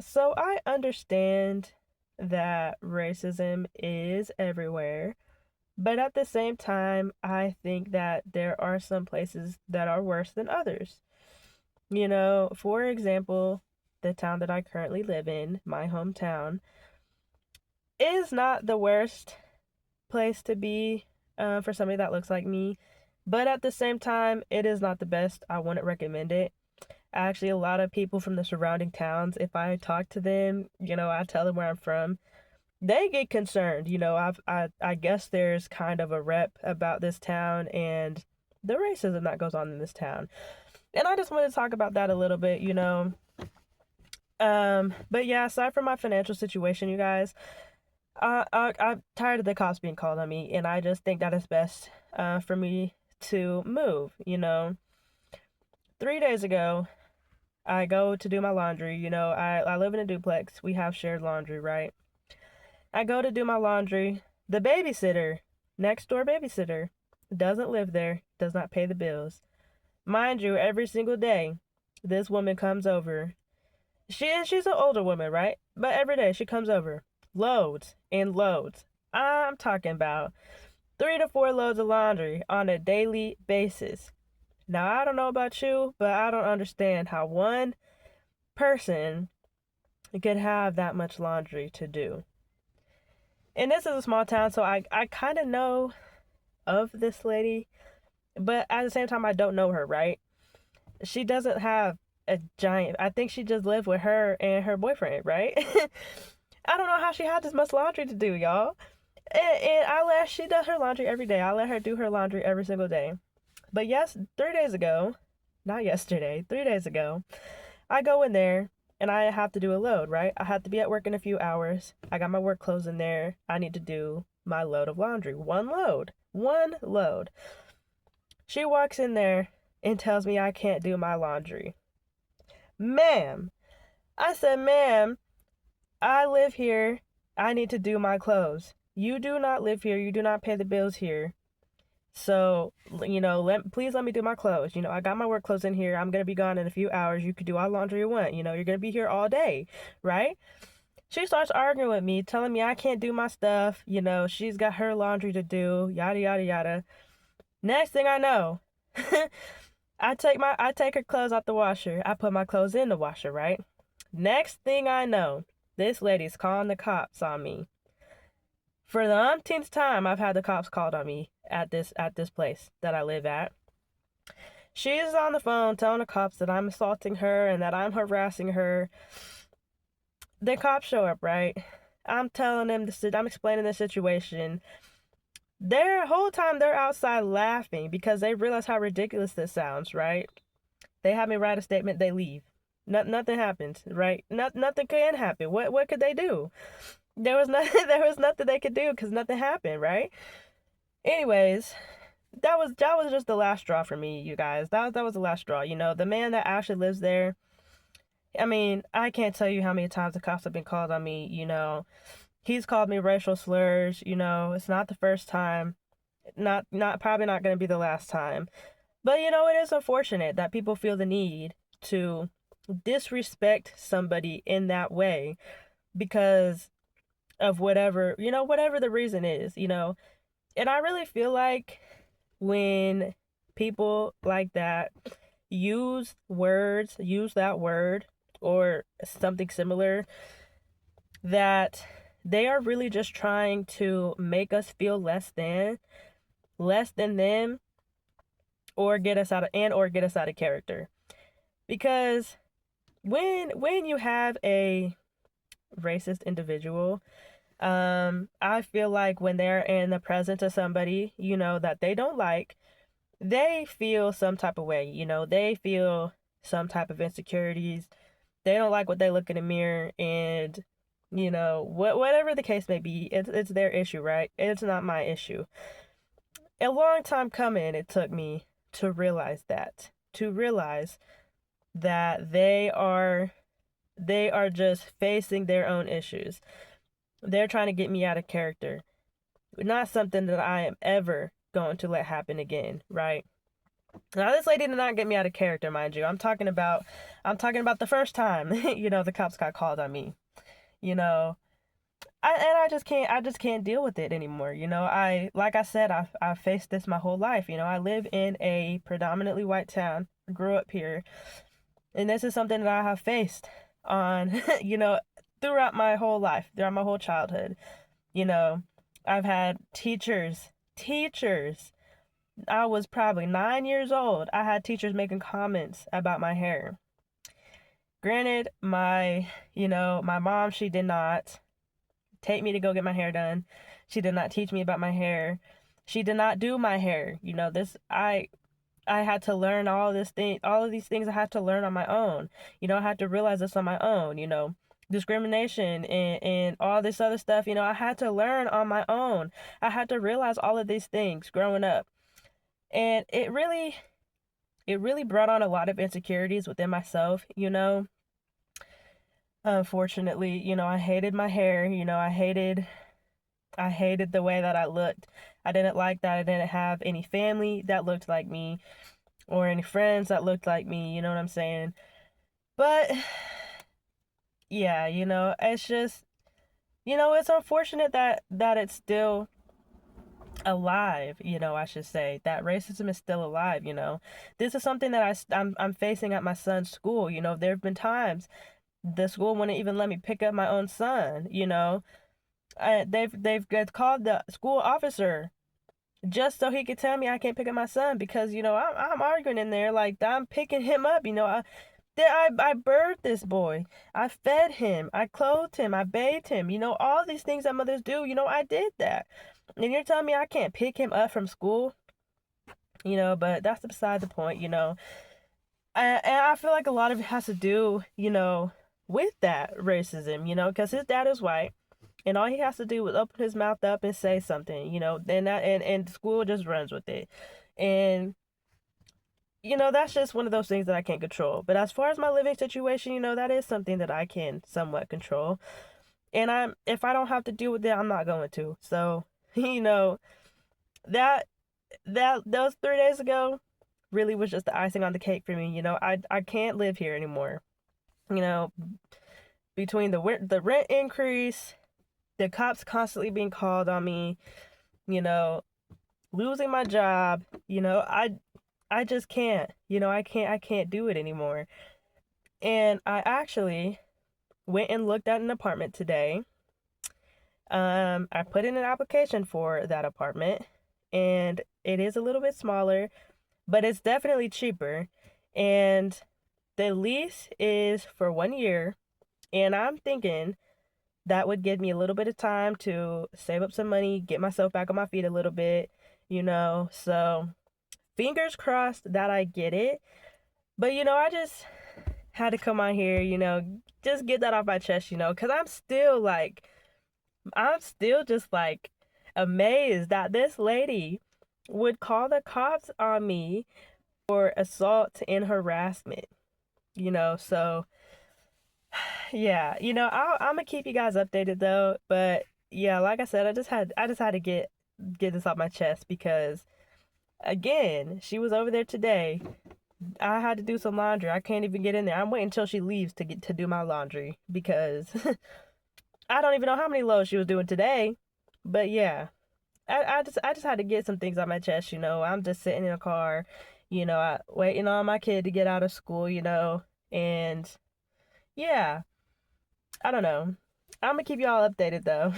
So I understand that racism is everywhere, but at the same time, I think that there are some places that are worse than others. For example, the town that I currently live in, my hometown, is not the worst place to be for somebody that looks like me, but at the same time, it is not the best. I wouldn't recommend it. Actually, a lot of people from the surrounding towns, if I talk to them, I tell them where I'm from, they get concerned. I guess there's kind of a rep about this town and the racism that goes on in this town. And I just want to talk about that a little bit. But yeah, aside from my financial situation, you guys, I'm tired of the cops being called on me, and I just think that it's best for me to move. 3 days ago, I go to do my laundry. I live in a duplex. We have shared laundry, right? I go to do my laundry. The babysitter, next door babysitter, doesn't live there, does not pay the bills. Mind you, every single day, this woman comes over. She's an older woman, right? But every day she comes over. Loads and loads. I'm talking about 3 to 4 loads of laundry on a daily basis. Now, I don't know about you, but I don't understand how one person could have that much laundry to do. And this is a small town, so I kind of know of this lady, but at the same time, I don't know her, right? She doesn't have a giant, I think she just lived with her and her boyfriend, right? I don't know how she had this much laundry to do, y'all. She does her laundry every day. I let her do her laundry every single day. But yes, 3 days ago, not yesterday, 3 days ago, I go in there and I have to do a load, right? I have to be at work in a few hours. I got my work clothes in there. I need to do my load of laundry. One load. One load. She walks in there and tells me I can't do my laundry. Ma'am, I said, ma'am, I live here. I need to do my clothes. You do not live here. You do not pay the bills here. So, please let me do my clothes. I got my work clothes in here. I'm going to be gone in a few hours. You could do all laundry you want. You're going to be here all day, right? She starts arguing with me, telling me I can't do my stuff. She's got her laundry to do, yada, yada, yada. Next thing I know, I take her clothes out the washer. I put my clothes in the washer, right? Next thing I know, this lady's calling the cops on me. For the umpteenth time, I've had the cops called on me at this place that I live at. She's on the phone telling the cops that I'm assaulting her and that I'm harassing her. The cops show up, right? I'm telling them I'm explaining the situation. Their whole time they're outside laughing because they realize how ridiculous this sounds, right? They have me write a statement, they leave. Nothing happens, right? Nothing can happen. What could they do? There was nothing there was nothing they could do because nothing happened, right? Anyways, that was just the last straw for me, you guys. That was the last straw. The man that actually lives there. I mean, I can't tell you how many times the cops have been called on me. He's called me racial slurs. It's not the first time. Not probably not going to be the last time. But it is unfortunate that people feel the need to disrespect somebody in that way because of whatever the reason is. And I really feel like when people like that use that word or something similar, that they are really just trying to make us feel less than them, or get us out of character. Because when you have a racist individual, I feel like when they're in the presence of somebody, that they don't like, they feel some type of way. They feel some type of insecurities. They don't like what they look in the mirror, and whatever the case may be, it's their issue, right? It's not my issue. A long time coming, it took me to realize that they are just facing their own issues. They're trying to get me out of character. Not something that I am ever going to let happen again, right? Now this lady did not get me out of character, mind you. I'm talking about the first time, the cops got called on me. You know, I just can't deal with it anymore. Like I said, I've faced this my whole life. I live in a predominantly white town, grew up here, and this is something that I have faced on, throughout my whole life, throughout my whole childhood. You know, I've had teachers. I was probably 9 years old. I had teachers making comments about my hair. Granted, my mom, she did not take me to go get my hair done. She did not teach me about my hair. She did not do my hair. I had to learn all of these things I had to learn on my own. I had to realize this on my own, discrimination and all this other stuff, I had to learn on my own. I had to realize all of these things growing up. And it really brought on a lot of insecurities within myself. Unfortunately, I hated my hair, I hated the way that I looked. I didn't like that I didn't have any family that looked like me or any friends that looked like me, you know what I'm saying? But yeah, it's just, it's unfortunate that it's still alive, I should say. That racism is still alive. This is something that I'm facing at my son's school. There have been times the school wouldn't even let me pick up my own son. They've called the school officer just so he could tell me I can't pick up my son because I'm arguing in there like I'm picking him up. I birthed this boy. I fed him. I clothed him. I bathed him. All these things that mothers do. I did that. And you're telling me I can't pick him up from school? But that's beside the point. And I feel like a lot of it has to do, with that racism. Because his dad is white. And all he has to do is open his mouth up and say something, then and school just runs with it. And that's just one of those things that I can't control. But as far as my living situation, that is something that I can somewhat control. And if I don't have to deal with it, I'm not going to. So, that those 3 days ago really was just the icing on the cake for me. I can't live here anymore. You know, Between the rent increase, the cops constantly being called on me, you know, losing my job, I just can't. I can't do it anymore. And I actually went and looked at an apartment today. I put in an application for that apartment, and it is a little bit smaller, but it's definitely cheaper. And the lease is for 1 year, and I'm thinking that would give me a little bit of time to save up some money, get myself back on my feet a little bit. So fingers crossed that I get it. But I just had to come on here, just get that off my chest, because I'm still just like amazed that this lady would call the cops on me for assault and harassment. So yeah, I'm gonna keep you guys updated though. But yeah, like I said, I just had to get this off my chest because again, she was over there today. I had to do some laundry. I can't even get in there. I'm waiting until she leaves to get to do my laundry because I don't even know how many loads she was doing today. But yeah, I just had to get some things on my chest. I'm just sitting in a car, waiting on my kid to get out of school. And yeah, I don't know. I'm gonna keep y'all updated though.